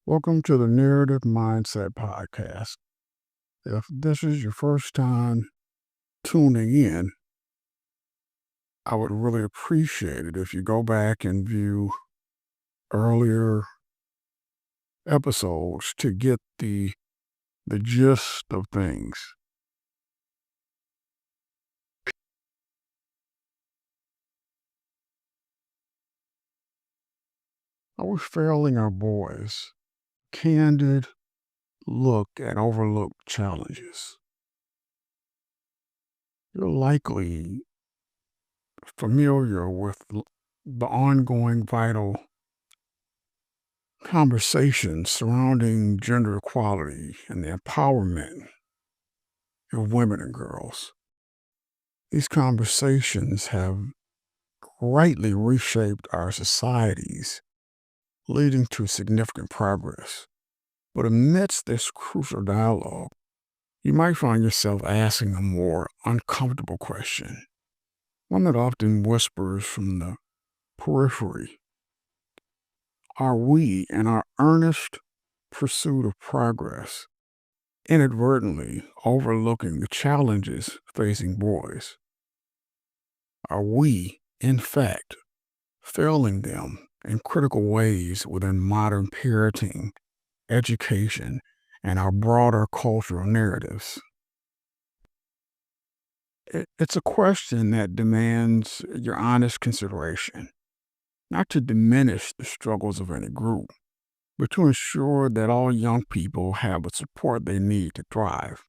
Welcome to the Narrative Mindset Podcast. If this is your first time tuning in, I would really appreciate it if you go back and view earlier episodes to get the gist of things. Are we failing our boys? Candid look at overlooked challenges. You're likely familiar with the ongoing vital conversations surrounding gender equality and the empowerment of women and girls. These conversations have greatly reshaped our societies, leading to significant progress. But amidst this crucial dialogue, you might find yourself asking a more uncomfortable question, one that often whispers from the periphery. Are we, in our earnest pursuit of progress, inadvertently overlooking the challenges facing boys? Are we, in fact, failing them in critical ways within modern parenting, education, and our broader cultural narratives? It's a question that demands your honest consideration, not to diminish the struggles of any group, but to ensure that all young people have the support they need to thrive.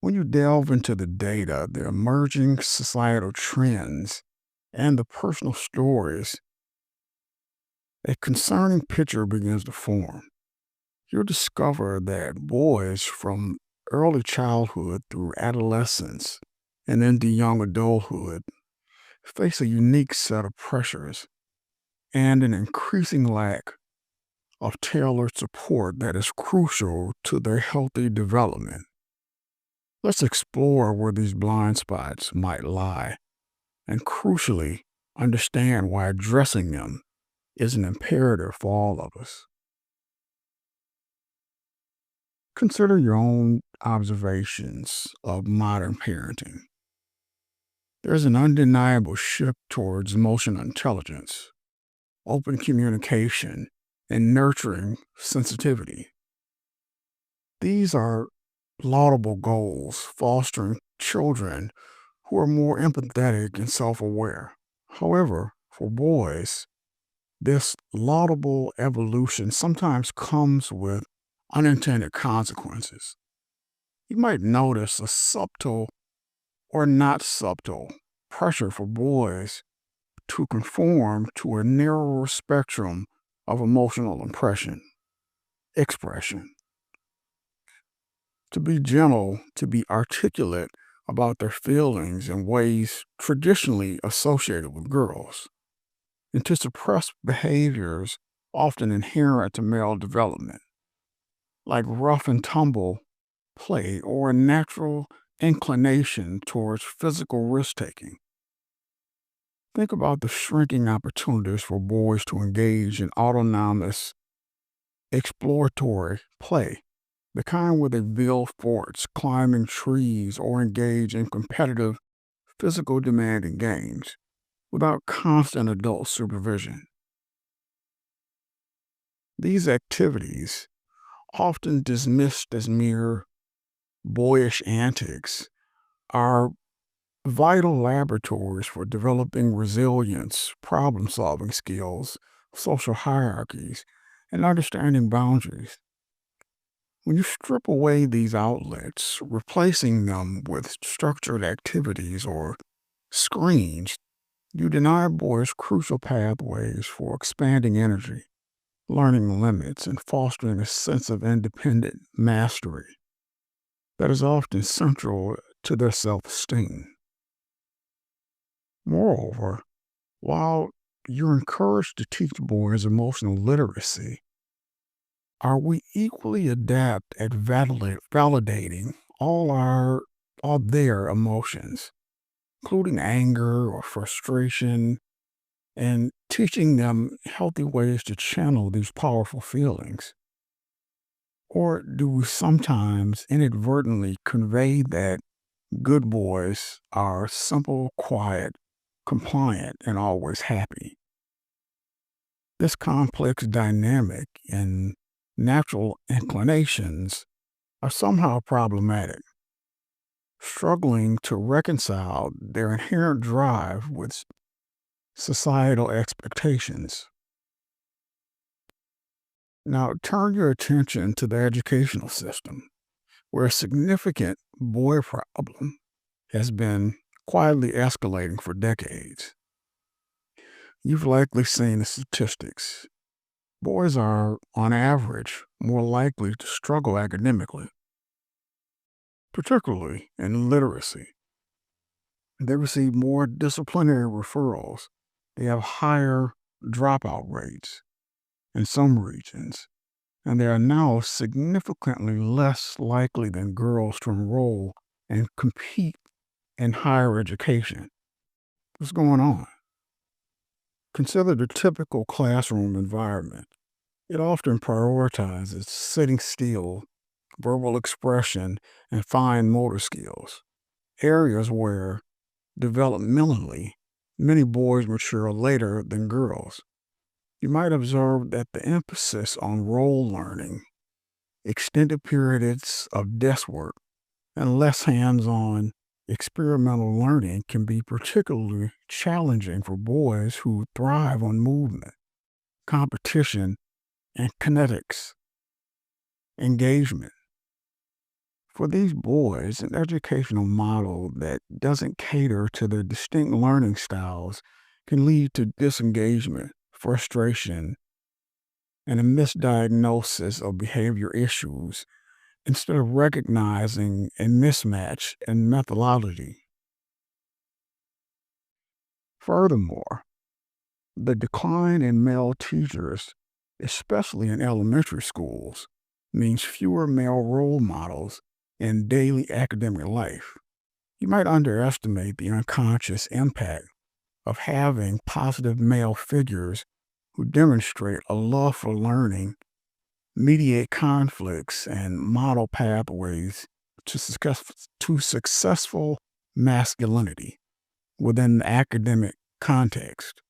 When you delve into the data, the emerging societal trends, and the personal stories, a concerning picture begins to form. You'll discover that boys from early childhood through adolescence and into young adulthood face a unique set of pressures and an increasing lack of tailored support that is crucial to their healthy development. Let's explore where these blind spots might lie and, crucially, understand why addressing them is an imperative for all of us. Consider your own observations of modern parenting. There's an undeniable shift towards emotional intelligence, open communication, and nurturing sensitivity. These are laudable goals, fostering children who are more empathetic and self aware. However, for boys, this laudable evolution sometimes comes with unintended consequences. You might notice a subtle or not subtle pressure for boys to conform to a narrower spectrum of emotional expression, to be gentle, to be articulate about their feelings in ways traditionally associated with girls, and to suppress behaviors often inherent to male development, like rough and tumble play or a natural inclination towards physical risk taking. Think about the shrinking opportunities for boys to engage in autonomous, exploratory play, the kind where they build forts, climbing trees, or engage in competitive, physical demanding games without constant adult supervision. These activities, often dismissed as mere boyish antics, are vital laboratories for developing resilience, problem solving skills, social hierarchies, and understanding boundaries. When you strip away these outlets, replacing them with structured activities or screens, you deny boys crucial pathways for expanding energy, learning limits, and fostering a sense of independent mastery that is often central to their self esteem. Moreover, while you're encouraged to teach boys emotional literacy, are we equally adept at validating all their emotions, including anger or frustration, and teaching them healthy ways to channel these powerful feelings? Or do we sometimes inadvertently convey that good boys are simple, quiet, compliant, and always happy? This complex dynamic and natural inclinations are somehow problematic, struggling to reconcile their inherent drive with societal expectations. Now, turn your attention to the educational system, where a significant boy problem has been quietly escalating for decades. You've likely seen the statistics. Boys are, on average, more likely to struggle academically, particularly in literacy. They receive more disciplinary referrals. They have higher dropout rates in some regions, and they are now significantly less likely than girls to enroll and compete in higher education. What's going on? Consider the typical classroom environment. It often prioritizes sitting still, verbal expression, and fine motor skills, areas where, developmentally, many boys mature later than girls. You might observe that the emphasis on role learning, extended periods of desk work, and less hands on experimental learning can be particularly challenging for boys who thrive on movement, competition, and kinetics engagement. For these boys, an educational model that doesn't cater to their distinct learning styles can lead to disengagement, frustration, and a misdiagnosis of behavior issues instead of recognizing a mismatch in methodology. Furthermore, the decline in male teachers, especially in elementary schools, means fewer male role models in daily academic life. You might underestimate the unconscious impact of having positive male figures who demonstrate a love for learning, mediate conflicts, and model pathways to successful masculinity within the academic context.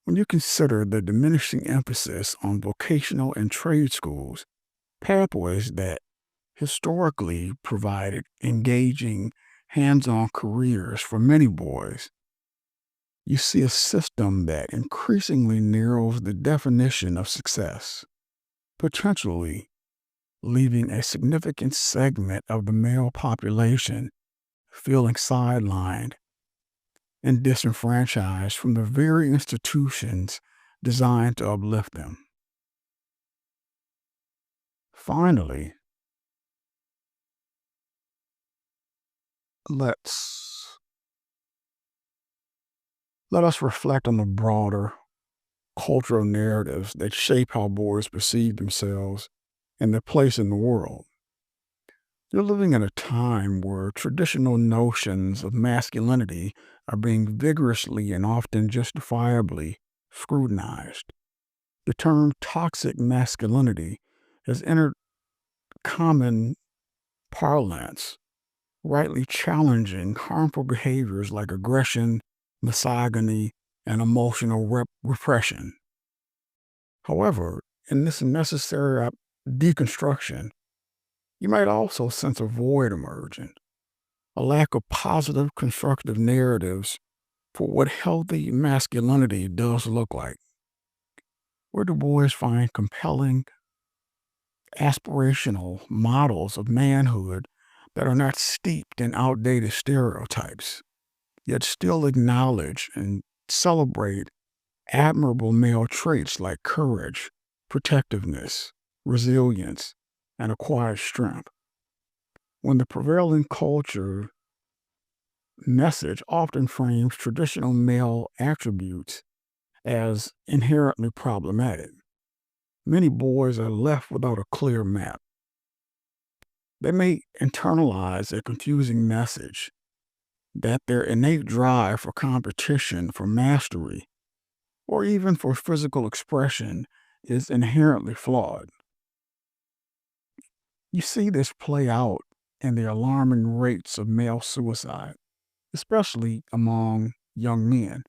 When you consider the diminishing emphasis on vocational and trade schools, pathways that historically provided engaging, hands on careers for many boys, you see a system that increasingly narrows the definition of success, potentially leaving a significant segment of the male population feeling sidelined and disenfranchised from the very institutions designed to uplift them. Finally, let's let us reflect on the broader cultural narratives that shape how boys perceive themselves and their place in the world. You're living in a time where traditional notions of masculinity are being vigorously and often justifiably scrutinized. The term toxic masculinity has entered common parlance, rightly challenging harmful behaviors like aggression, misogyny, and emotional repression. However, in this necessary deconstruction, you might also sense a void emerging, a lack of positive, constructive narratives for what healthy masculinity does look like. Where do boys find compelling, aspirational models of manhood that are not steeped in outdated stereotypes, yet still acknowledge and celebrate admirable male traits like courage, protectiveness, resilience, and acquired strength? When the prevailing culture message often frames traditional male attributes as inherently problematic, many boys are left without a clear map. They may internalize a confusing message that their innate drive for competition, for mastery, or even for physical expression is inherently flawed. You see this play out in the alarming rates of male suicide, especially among young men,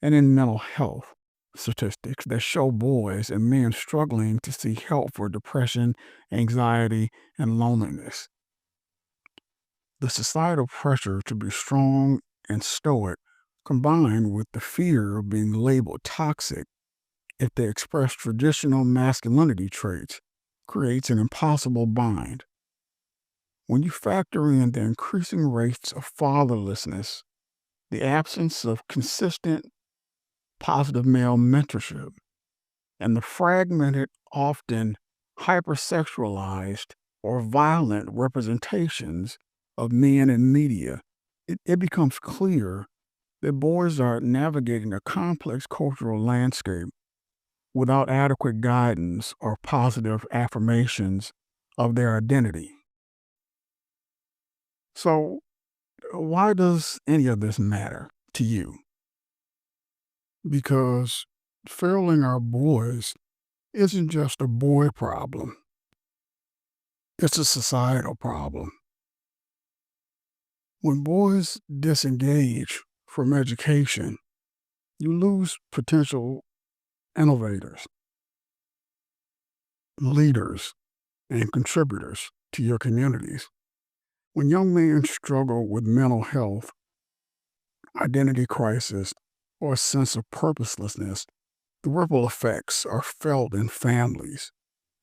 and in mental health statistics that show boys and men struggling to seek help for depression, anxiety, and loneliness. The societal pressure to be strong and stoic, combined with the fear of being labeled toxic if they express traditional masculinity traits, creates an impossible bind. When you factor in the increasing rates of fatherlessness, the absence of consistent positive male mentorship, and the fragmented, often hypersexualized or violent representations of men in media, it becomes clear that boys are navigating a complex cultural landscape without adequate guidance or positive affirmations of their identity. So, why does any of this matter to you? Because failing our boys isn't just a boy problem, it's a societal problem. When boys disengage from education, you lose potential innovators, leaders, and contributors to your communities. When young men struggle with mental health, identity crisis, or a sense of purposelessness, the ripple effects are felt in families,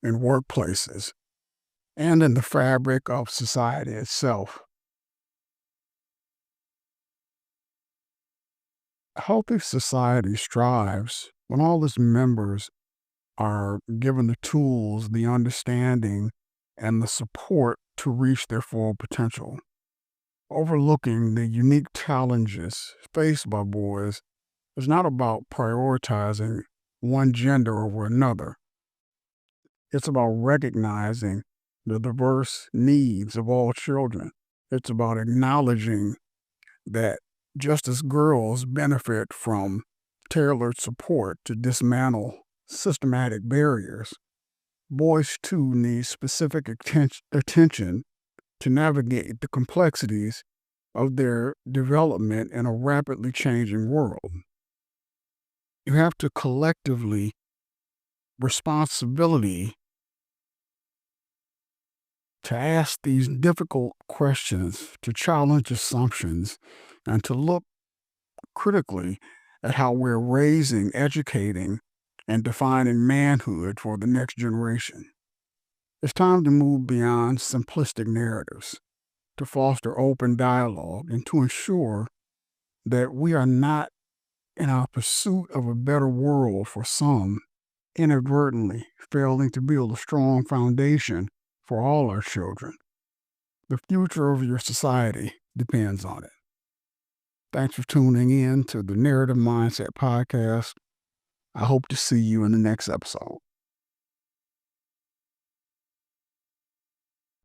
in workplaces, and in the fabric of society itself. A healthy society strives when all its members are given the tools, the understanding, and the support to reach their full potential. Overlooking the unique challenges faced by boys is not about prioritizing one gender over another. It's about recognizing the diverse needs of all children. It's about acknowledging that just as girls benefit from tailored support to dismantle systematic barriers, boys too need specific attention to navigate the complexities of their development in a rapidly changing world. You have to collectively responsibility to ask these difficult questions, to challenge assumptions, and to look critically at how we're raising, educating, and defining manhood for the next generation. It's time to move beyond simplistic narratives, to foster open dialogue, and to ensure that we are not, in our pursuit of a better world for some, inadvertently failing to build a strong foundation for all our children. The future of your society depends on it. Thanks for tuning in to the Narrative Mindset Podcast. I hope to see you in the next episode.